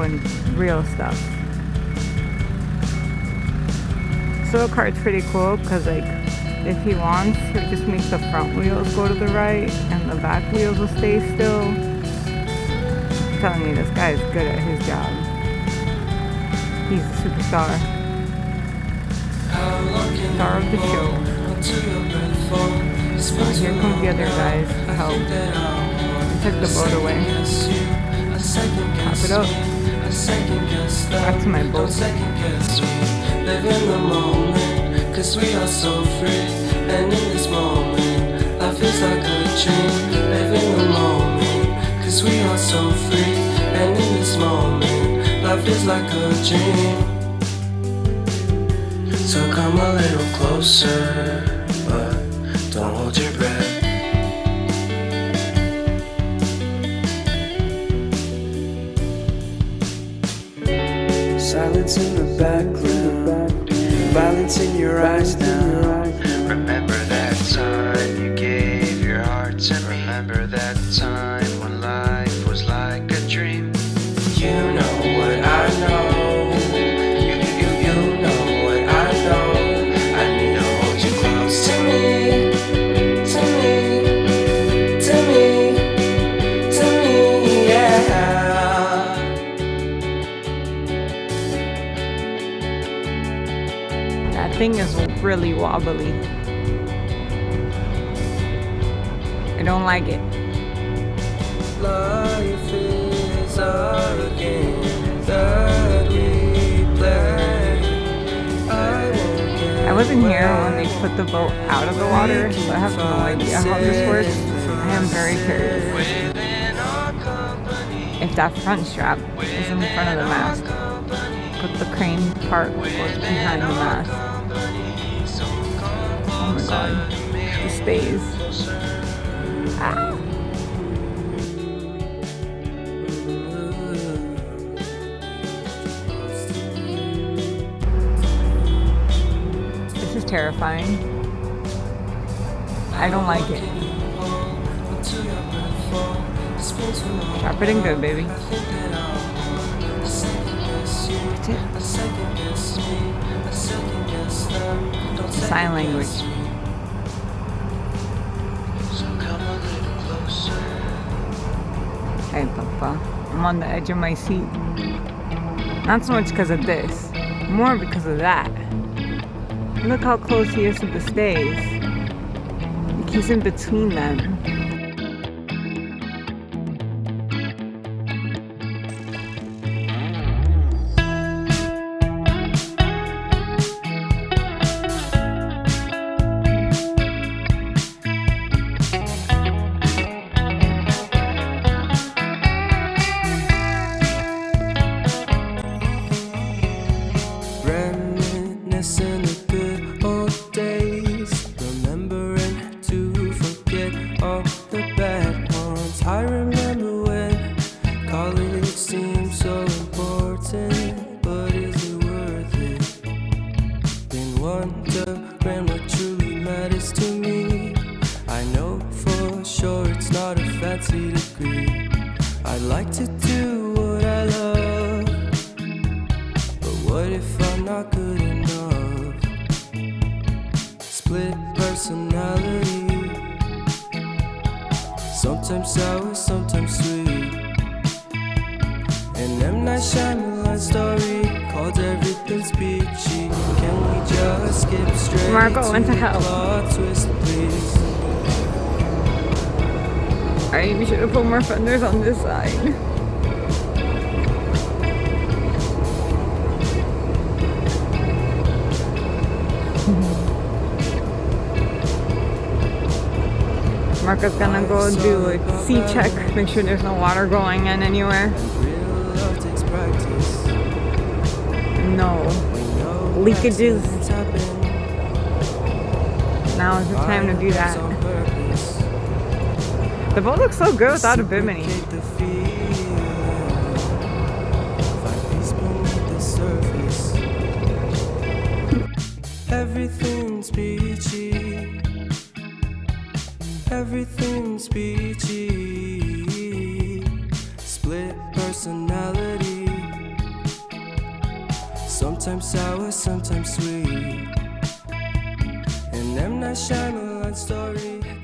doing real stuff. So the cart's pretty cool because like if he wants, he'll just make the front wheels go to the right and the back wheels will stay still. I'm telling you, this guy is good at his job. He's a superstar. Star of the show. Oh, here comes the other guys to help. He took the boat away. Top it up. Back to my boat. Live in the moment, cause we are so free. And in this moment, life is like a dream. Live in the moment, cause we are so free. And in this moment, life is like a dream. So come a little closer, but don't hold your breath. Silence in the background, violence in your eyes now. Remember that time you gave your heart to me. Remember that time when life was like a dream. You know what I know. You know what I know. I need to hold you close to me, to me, to me, to me, yeah. That thing is really wobbly. I don't like it. Life is a game that we play. I wasn't here when they put the boat out of the water, so I have no idea how this works. I am very curious. If that front strap is in front of the mast, but the crane part goes behind the mast. Oh my god, the stays. Ah. This is terrifying. I don't like it. Strap it in good, baby. That's it. Sign language. Hey, Papa. I'm on the edge of my seat. Not so much because of this, more because of that. Look how close he is to the stays. Like he's in between them. Reminiscing the good old days, remembering to forget all the bad ones. I remember when college seemed so important, but is it worth it? Been wondering what truly matters to me. I know for sure it's not a fancy degree. I'd like to do what I love, but what if I'm not good enough? Split personality, sometimes sour, sometimes sweet. An M. Night Shyamalan story called Everything's Peachy. Can we just skip straight Marco went to the hell. plot twist, please? Alright, we should have put more fenders on this side. Marco's gonna go do a sea check, make sure there's no water going in anywhere. Real love takes practice. No leakages. Accidents happen. Now is the time to do that. The boat looks so good without a bimini. Reciprocate the feeling. Find peace beneath the surface. Everything's peachy. Everything's peachy. Split personality. sometimes sour, sometimes sweet. An M. Night Shyamalan story.